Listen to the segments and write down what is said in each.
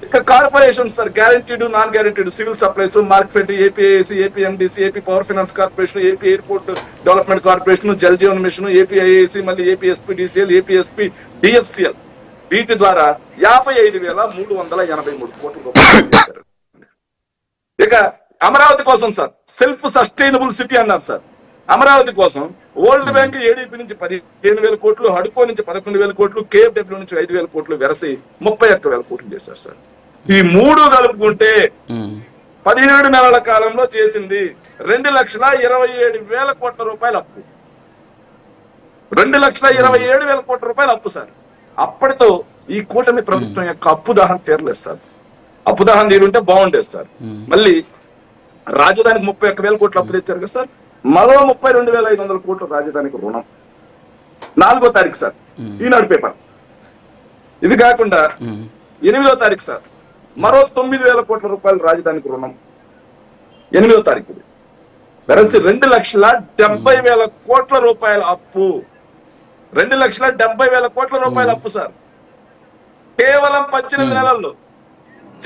ఇక corporation sir, guaranteed non guaranteed civil supplies, market, APIC, APMDC, AP power finance corporation, AP airport development corporation, Jal Jeevan mission, APIAC, మళ్ళీ APSPDCL, APSP DFCL, వీటి ద్వారా 55,383 కోట్ల రూపాయలు చేశారు. ఇక అమరావతి కోసం సార్ సెల్ఫ్ సస్టైనబుల్ సిటీ అన్నారు సార్. అమరావతి కోసం వరల్డ్ బ్యాంక్ ఏడీపీ నుంచి 15,000 కోట్లు, హడ్కో నుంచి 11,000 కోట్లు, కేఎఫ్డబ్ల్యూ నుంచి 5,000 కోట్లు వెరసి 31,000 కోట్లు చేశారు సార్. ఈ మూడు కలుపుకుంటే 17 నెలల కాలంలో చేసింది 2,27,000 కోట్ల రూపాయల అప్పు. 2,27,000 కోట్ల రూపాయల అప్పు సార్. అప్పటితో ఈ కూటమి ప్రభుత్వం యొక్క అప్పుదాహం తీరలేదు సార్. అప్పుదాహం తీరుంటే బాగుండేది సార్. మళ్ళీ రాజధానికి 31,000 కోట్లు అప్పు తెచ్చారు కదా సార్. మరో 32,500 కోట్లు రాజధానికి రుణం. 4వ తారీఖు సార్ ఈనాడు పేపర్. ఇవి కాకుండా 8వ తారీఖు సార్ మరో 9,000 కోట్ల రూపాయలు రాజధానికి రుణం. 8వ తారీఖు వెరసి 2,70,000 కోట్ల రూపాయల అప్పు. 2,70,000 కోట్ల రూపాయల అప్పు సార్. కేవలం 18 నెలల్లో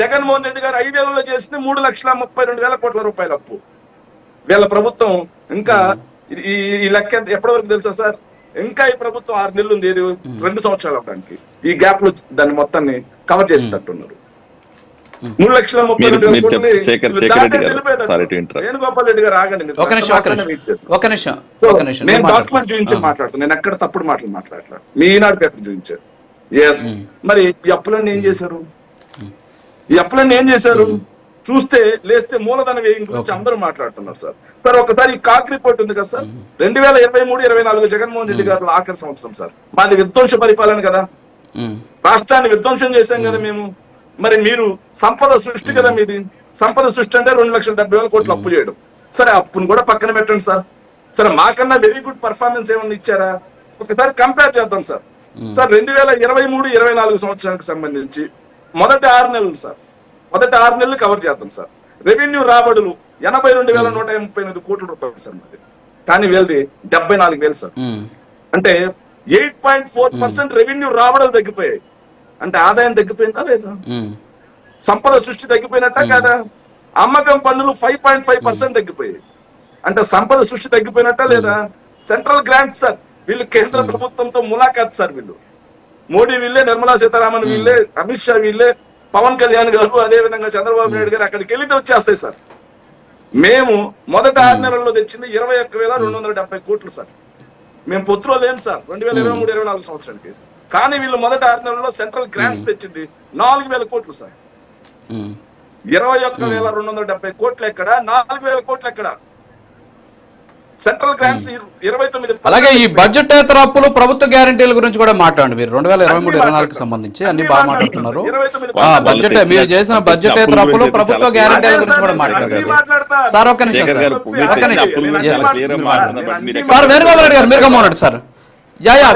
జగన్మోహన్ రెడ్డి గారు 5 ఏళ్లలో చేసింది 3,32,000 కోట్ల రూపాయల అప్పు. వీళ్ళ ప్రభుత్వం ఇంకా ఈ లెక్క ఎప్పటి వరకు తెలుసా సార్? ఇంకా ఈ ప్రభుత్వం 6 నెలలు ఉంది, 2 సంవత్సరాలు అవడానికి. ఈ గ్యాప్ లో దాన్ని మొత్తాన్ని కవర్ చేసేటట్టున్నారు. 3,32,000 కోట్లు. వేణుగోపాల్ రెడ్డి గారు ఆగండి, నేను డాక్యుమెంట్ చూపించి మాట్లాడుతాను. నేను ఎక్కడ తప్పుడు మాటలు మాట్లాడలేదు. మీ ఈనాడు పేపర్ చూపించారు. మరి ఈ అప్పులన్నీ ఏం చేశారు? ఈ అప్పులన్నీ ఏం చేశారు? చూస్తే లేస్తే మూలధన వ్యయం గురించి అందరూ మాట్లాడుతున్నారు సార్. సార్ ఒకసారి కాక్ రిపోర్ట్ ఉంది కదా సార్, 2023-24 జగన్మోహన్ రెడ్డి గారు ఆఖరి సంవత్సరం సార్. మాది విధ్వంస పరిపాలన కదా, రాష్ట్రాన్ని విధ్వంసం చేశాం కదా మేము. మరి మీరు సంపద సృష్టి కదా మీది. సంపద సృష్టి అంటే 2,70,000 కోట్లు అప్పు చేయడం. సరే అప్పును కూడా పక్కన పెట్టండి సార్. సరే మాకన్నా వెరీ గుడ్ పర్ఫార్మెన్స్ ఏమన్నా ఇచ్చారా? ఒకసారి కంపేర్ చేద్దాం సార్. సార్ 2023-24 సంవత్సరానికి సంబంధించి మొదటి 6 నెలలు సార్, మొదటి 6 నెలలు కవర్ చేద్దాం సార్. రెవెన్యూ రాబడులు 82,138 కోట్ల రూపాయలు సార్ మాది. కానీ వీళ్ళది 74,000 సార్. అంటే 8.4% రెవెన్యూ రాబడులు తగ్గిపోయాయి. అంటే ఆదాయం తగ్గిపోయిందా లేదా? సంపద సృష్టి తగ్గిపోయినట్టా కాదా? అమ్మకం పన్నులు 5.5% తగ్గిపోయాయి. అంటే సంపద సృష్టి తగ్గిపోయినట్టా లేదా? సెంట్రల్ గ్రాంట్స్ సార్, వీళ్ళు కేంద్ర ప్రభుత్వంతో ములాఖాత్ సార్. వీళ్ళు మోడీ వీళ్ళే, నిర్మలా సీతారామన్ వీళ్ళే, అమిత్ షా వీళ్ళే, పవన్ కళ్యాణ్ గారు, అదే విధంగా చంద్రబాబు నాయుడు గారు అక్కడికి వెళితే వచ్చేస్తాయి సార్. మేము మొదటి 6 నెలల్లో తెచ్చింది 21,270 కోట్లు సార్. మేము పొత్తులో లేము సార్ 2023-24 సంవత్సరానికి. కానీ వీళ్ళు మొదటి 6 నెలల్లో సెంట్రల్ గ్రాంట్స్ తెచ్చింది 4,000 కోట్లు సార్. 21,270 కోట్లు ఎక్కడ, 4,000 కోట్లు ఎక్కడ? Central grants 29. అలాగే ఈ బడ్జెటేతర అప్పులు, ప్రభుత్వ గ్యారంటీల గురించి కూడా మాట్లాడండి. మీరు 2023-24 సంబంధించి అన్ని బాగా మాట్లాడుతున్నారు. బడ్జెట్ మీరు చేసిన బడ్జెటేతర అప్పులు, ప్రభుత్వ గ్యారంటీల గురించి కూడా మాట్లాడారు సార్. ఒక్క నిమిషం సార్. వేణుగోపాల్ రెడ్డి గారు మీరు గమ్మన్నాడు సార్.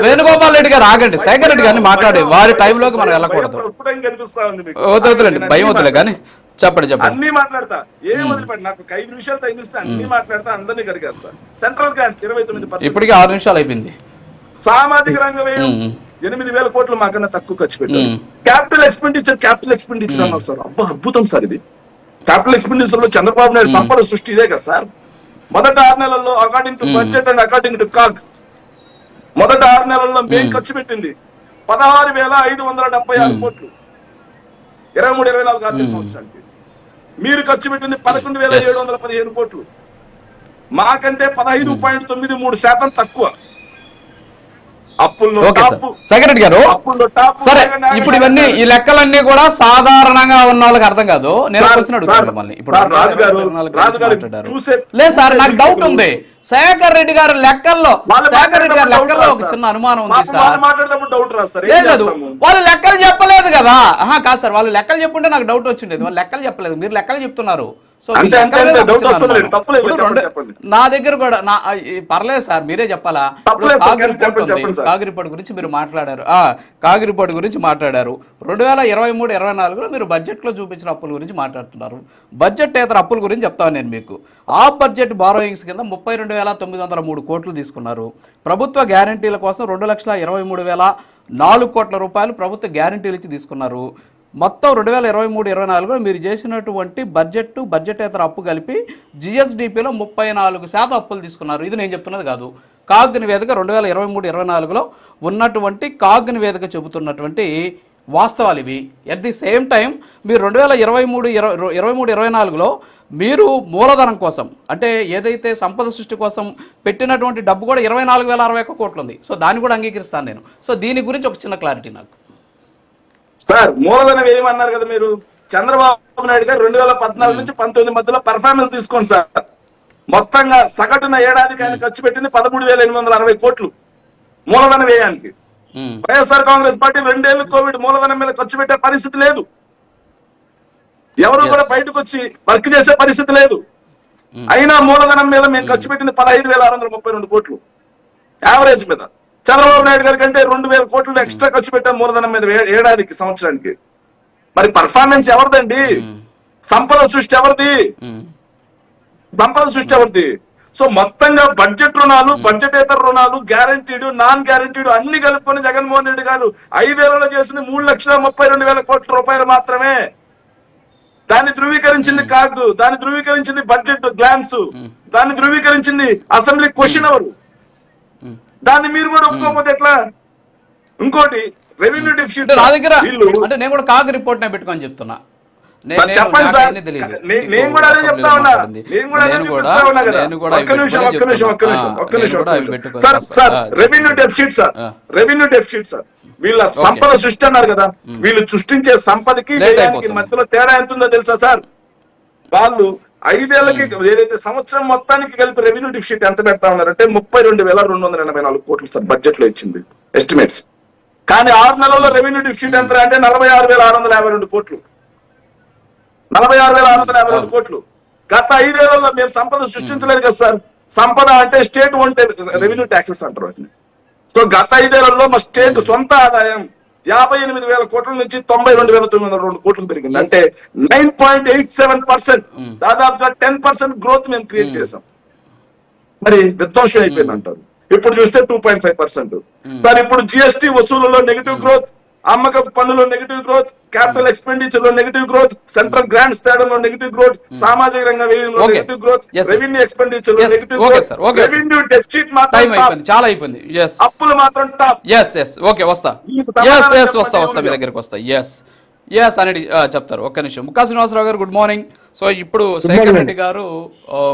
వేణుగోపాల్ రెడ్డి గారు ఆగండి, శేఖర్ రెడ్డి గారిని మాట్లాడే వారి టైంలోకి మనం వెళ్ళకూడదు. వద్దులేండి, భయం వద్దులే కానీ చెప్పండి. అన్ని మాట్లాడతా, ఏం వదిలిపెట్టి నాకు 5 నిమిషాలు టైం ఇస్తే అన్ని మాట్లాడతా, అందరినీ గడిగేస్తా. Central grants 29%. ఇప్పటికే 6 నిమిషాలు అయిపోయింది. సామాజిక రంగ వ్యయం 8,000 కోట్లు మాకన్నా తక్కువ ఖర్చు పెట్టారు. క్యాపిటల్ ఎక్స్పెండిచర్ అన్నారు సార్. అబ్బా అద్భుతం సార్ ఇది. క్యాపిటల్ ఎక్స్పెండిచర్ లో చంద్రబాబు నాయుడు సంపద సృష్టి ఇదే కదా సార్. మొదటి 6 నెలల్లో according to budget and according to CAG మొదటి 6 నెలల్లో మేము ఖర్చు పెట్టింది 16,576 కోట్లు 23-24 ఆర్థిక సంవత్సరానికి. మీరు ఖర్చు పెట్టింది 11,715 కోట్లు. మాకంటే 15.93% తక్కువ. సెక్రటరీ గారు సరే, ఇప్పుడు ఇవన్నీ ఈ లెక్కలన్నీ కూడా సాధారణంగా ఉన్న వాళ్ళకి అర్థం కాదు. నేను క్వశ్చన్ అడుగుతాను మళ్ళీ. ఇప్పుడు లేదు సార్, నాకు డౌట్ ఉంది. శేఖర్ రెడ్డి గారి లెక్కల్లో ఒక చిన్న అనుమానం ఉంది సార్. లేదు, వాళ్ళు లెక్కలు చెప్పలేదు కదా. కాదు సార్, వాళ్ళు లెక్కలు చెప్పుంటే నాకు డౌట్ వచ్చిండేది. వాళ్ళు లెక్కలు చెప్పలేదు, మీరు లెక్కలు చెప్తున్నారు. సో నా దగ్గర కూడా పర్లేదు సార్, మీరే చెప్పాలా. కాగ్ రిపోర్ట్ గురించి మీరు మాట్లాడారు. కాగ్ రిపోర్ట్ గురించి మాట్లాడారు. 2023-24లో మీరు బడ్జెట్ లో చూపించిన అప్పుల గురించి మాట్లాడుతున్నారు. బడ్జెట్ ఏతర అప్పుల గురించి చెప్తాను నేను మీకు. ఆఫ్ బడ్జెట్ బారోయింగ్స్ కింద 32,903 కోట్లు తీసుకున్నారు. ప్రభుత్వ గ్యారంటీల కోసం 2,23,004 కోట్ల రూపాయలు ప్రభుత్వ గ్యారంటీలు ఇచ్చి తీసుకున్నారు. మొత్తం 2023-24 మీరు చేసినటువంటి బడ్జెటేతర అప్పు కలిపి జిఎస్డిపిలో 34% అప్పులు తీసుకున్నారు. ఇది నేను చెప్తున్నది కాదు, కాగ్ నివేదిక 2023-24లో ఉన్నటువంటి కాగ్ నివేదిక చెబుతున్నటువంటి వాస్తవాలు ఇవి. ఎట్ ది సేమ్ టైం మీరు 2023-24లో మీరు మూలధనం కోసం అంటే ఏదైతే సంపద సృష్టి కోసం పెట్టినటువంటి డబ్బు కూడా 24,061 కోట్లు ఉంది. సో దాన్ని కూడా అంగీకరిస్తాను నేను. సో దీని గురించి ఒక చిన్న క్లారిటీ నాకు. సార్ మూలధనం ఏమన్నారు కదా మీరు, చంద్రబాబు నాయుడు గారు 2014 నుంచి 19 మధ్యలో పర్ఫార్మెన్స్ తీసుకోండి సార్. మొత్తంగా సగటున ఏడాదికి ఆయన ఖర్చు పెట్టింది 13,860 కోట్లు మూలధన వ్యయానికి. వైఎస్ఆర్ కాంగ్రెస్ పార్టీ 2 ఏళ్లు కోవిడ్ మూలధనం మీద ఖర్చు పెట్టే పరిస్థితి లేదు. ఎవరు కూడా బయటకు వచ్చి వర్క్ చేసే పరిస్థితి లేదు. అయినా మూలధనం మీద మేము ఖర్చు పెట్టింది 15,632 కోట్లు యావరేజ్ మీద. చంద్రబాబు నాయుడు గారి కంటే 2,000 కోట్లు ఎక్స్ట్రా ఖర్చు పెట్టాం మూలధనం మీద ఏడాదికి, సంవత్సరానికి. మరి పర్ఫార్మెన్స్ ఎవరిదండి? సంపద సృష్టి ఎవరిది? సంపద సృష్టి ఎవరిది? సో మొత్తంగా బడ్జెట్ రుణాలు, బడ్జెటేతర రుణాలు, గ్యారంటీడ్, నాన్ గ్యారంటీడ్ అన్ని కలుపుకొని జగన్మోహన్ రెడ్డి గారు 5 ఏళ్లలో చేసింది 3,32,000 కోట్ల రూపాయలు మాత్రమే. దాన్ని ధృవీకరించింది కాదు, దాన్ని ధృవీకరించింది బడ్జెట్ గ్లాన్స్, దాన్ని ధృవీకరించింది అసెంబ్లీ క్వశ్చన్ అవర్. దాన్ని మీరు కూడా ఒప్పుకోకపోతే ఎట్లా? ఇంకోటి రెవెన్యూ డెఫిసిట్ నా దగ్గర అంటే నేను కూడా కాగ్ రిపోర్ట్ నే పెట్టుకొని చెప్తున్నా. చెప్పండి సార్, నేను కూడా అదే చెప్తా ఉన్నా. నేను కూడా అదే చూపిస్తా ఉన్నా కదా. ఒక్క నిమిషం. Sir revenue deficit sir, revenue deficit sir. వీళ్ళ సంపద సృష్టి అన్నారు కదా, వీళ్ళు సృష్టించే సంపదకి వ్యయానికి మధ్యలో తేడా ఎంత ఉందో తెలుసా సార్? వాళ్ళు 5 ఏళ్లకి ఏదైతే సంవత్సరం మొత్తానికి కలిపి రెవెన్యూ డెఫిసిట్ ఎంత పెడతా ఉన్నారంటే 32,284 కోట్లు సార్ బడ్జెట్ లో ఇచ్చింది ఎస్టిమేట్స్. కానీ 6 నెలల్లో రెవెన్యూ డెఫిసిట్ ఎంత అంటే 46,652 కోట్లు. 46,652 కోట్లు. గత 5 ఏళ్లలో మేము సంపద సృష్టించలేదు కదా సార్. సంపద అంటే స్టేట్ ఓన్ రెవెన్యూ ట్యాక్సెస్ అంటారు వాటిని. సో గత 5 ఏళ్లలో మా స్టేట్ సొంత ఆదాయం 58,000 కోట్ల నుంచి 92,902 కోట్లకు పెరిగింది. అంటే 9.87%, దాదాపుగా 10% గ్రోత్ మేము క్రియేట్ చేసాం. మరి విధ్వంసం అయిపోయింది అంటారు. ఇప్పుడు చూస్తే 2.5%. సార్ ఇప్పుడు జిఎస్టీ వసూళ్లలో నెగిటివ్ గ్రోత్, అమ్మకపు పన్నులో నెగిటివ్ గ్రోత్, క్యాపిటల్ ఎక్స్పెండిచర్ లో నెగిటివ్ గ్రోత్, సెంట్రల్ గ్రాంట్స్ తేడంలో నెగిటివ్ గ్రోత్, సామాజిక రంగ వ్యయంలో నెగిటివ్ గ్రోత్, రెవెన్యూ ఎక్స్పెండిచర్ లో నెగిటివ్ గ్రోత్, రెవెన్యూ డెఫిసిట్ మాత్రం చాలా అయిపోయింది. అప్పులు మాత్రం టాప్. ఓకే వస్తా మీ దగ్గరికి వస్తా. ఎస్ అనేది చెప్తారు. ఒక్క నిమిషం. ముక్కా శ్రీనివాసరావు గారు గుడ్ మార్నింగ్. సో ఇప్పుడు శేఖర్ రెడ్డి గారు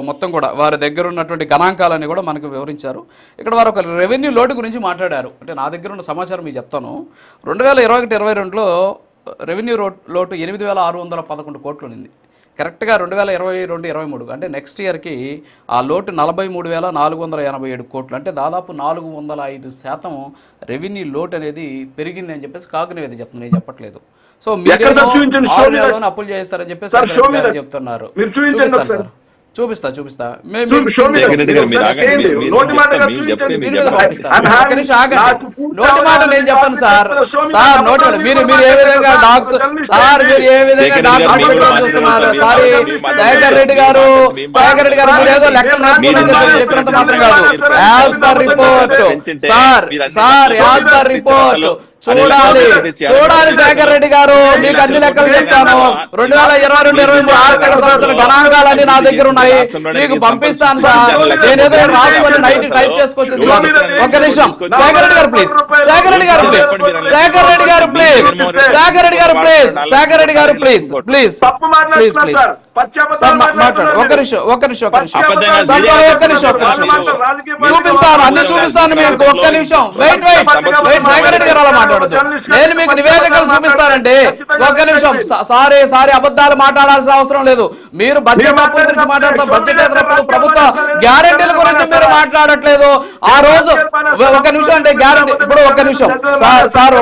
మొత్తం కూడా వారి దగ్గర ఉన్నటువంటి గణాంకాలని కూడా మనకు వివరించారు. ఇక్కడ వారు ఒక రెవెన్యూ లోటు గురించి మాట్లాడారు. అంటే నా దగ్గర ఉన్న సమాచారం మీకు చెప్తాను. 2021-22లో రెవెన్యూ లోటు 8,611 కోట్లు ఉంది. కరెక్ట్గా 2022-23 అంటే నెక్స్ట్ ఇయర్కి ఆ లోటు 43,487 కోట్లు. అంటే దాదాపు 405% రెవెన్యూ లోటు అనేది పెరిగింది అని చెప్పేసి కాగ్ నివేదిక చెప్తుంది, నేను చెప్పట్లేదు. సో మీరు అప్పులు చేస్తారని చెప్పేసి చెప్తున్నారు. చూపిస్తా నోటి మాట నేను చెప్పను సార్. నోటి మీరు ఏ విధంగా డాక్స్ సార్, మీరు ఏ విధంగా డాక్టర్ చూస్తున్నారు? సారీ శేఖర్ రెడ్డి గారు మీరు ఏదో లెక్కలు చెప్పినంత మాత్రం కాదు. As per report sir as per report చూడాలి శేఖర్ రెడ్డి గారు, మీకు అన్ని లెక్కలు చెప్తాను. 2022-23 ఆర్థిక సంవత్సరం గణాంకాలన్నీ నా దగ్గర ఉన్నాయి, మీకు పంపిస్తాను సార్. నేనేదో రాసుకొని నైట్ టైప్ చేసుకొచ్చి ఒక్క నిమిషం. శేఖర్ రెడ్డి గారు ప్లీజ్, శేఖర్ రెడ్డి గారు ప్లీజ్, శేఖర్ రెడ్డి గారు ప్లీజ్, శేఖర్ రెడ్డి గారు ప్లీజ్, శేఖర్ రెడ్డి గారు ప్లీజ్ ప్లీజ్ ప్లీజ్ ప్లీజ్ మాట్లాడు. ఒక్క నిమిషం చూపిస్తాను, అన్ని చూపిస్తాను మీకు. ఒక్క నిమిషం వెయిట్. శేఖర్ రెడ్డి గారు అలా మాట్లాడదు. నేను మీకు నివేదికలు చూపిస్తానండి. ఒక్క నిమిషం. సారీ అబద్ధాలు మాట్లాడాల్సిన అవసరం లేదు. మీరు బడ్జెట్ గురించి మాట్లాడతారు, బడ్జెట్ ప్రభుత్వ గ్యారెంటీల గురించి మీరు మాట్లాడట్లేదు. ఆ రోజు ఒక నిమిషం అంటే గ్యారెంటీ. ఇప్పుడు ఒక్క నిమిషం సార్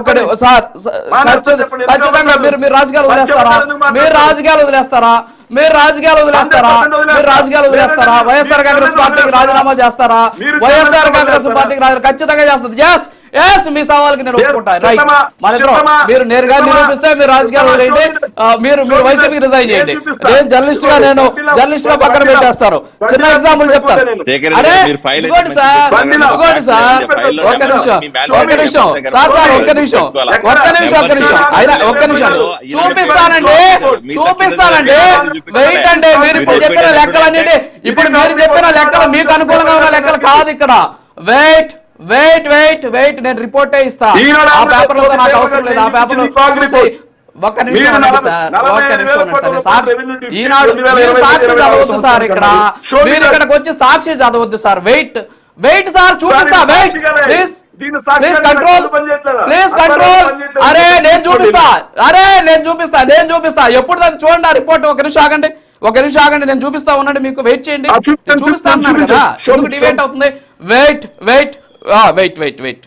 ఖచ్చితంగా మీరు రాజకీయాలు వదిలేస్తారా? వైఎస్ఆర్ కాంగ్రెస్ పార్టీకి రాజీనామా చేస్తారా? వైఎస్ఆర్ కాంగ్రెస్ పార్టీకి ఖచ్చితంగా చేస్తుంది. ఎస్ మీ సవాల్కి నేను ఒప్పుకుంటాను. రైట్, మన ఇద్దరం మీరు నేరుగా నిరూపిస్తే మీరు రాజకీయాలు వదిలేయండి, మీరు వైసీపీకి రిజైన్ చేయండి. నేను జర్నలిస్ట్ గా పక్కన పెట్టేస్తారు. చిన్న ఎగ్జాంపుల్ చెప్తాను. అరే ఇదిగోండి సార్, ఇదిగోండి సార్, ఒక్క నిమిషం సార్, ఒక్క నిమిషం అయినా ఒక్క నిమిషం చూపిస్తానండి. వెయిట్ అంటే మీరు ఇప్పుడు చెప్పిన లెక్కలన్నిటి, ఇప్పుడు మీరు చెప్పిన లెక్కలు మీకు అనుకూలంగా ఉన్న లెక్కలు కాదు ఇక్కడ. వెయిట్ నేను రిపోర్టే ఇస్తా. ఆ పేపర్ లో నాకు అవసరం లేదు. ఆ పేపర్ ఒక్క నిమిషం సార్. ఈనాడు సాక్షి చదవద్దు సార్, ఇక్కడ మీరు ఇక్కడికి వచ్చి సాక్షి చదవద్దు సార్. వెయిట్ సార్, చూపిస్తా. Wait please control. అరే నేను చూపిస్తా. ఎప్పుడు అది చూడండి ఆ రిపోర్ట్. ఒక నిమిషం ఆగండి, నేను చూపిస్తా ఉండండి. మీకు వెయిట్ చేయండి, చూపిస్తా అన్నాను కదా. ఎందుకు డివేట్ అవుతుంది? వెయిట్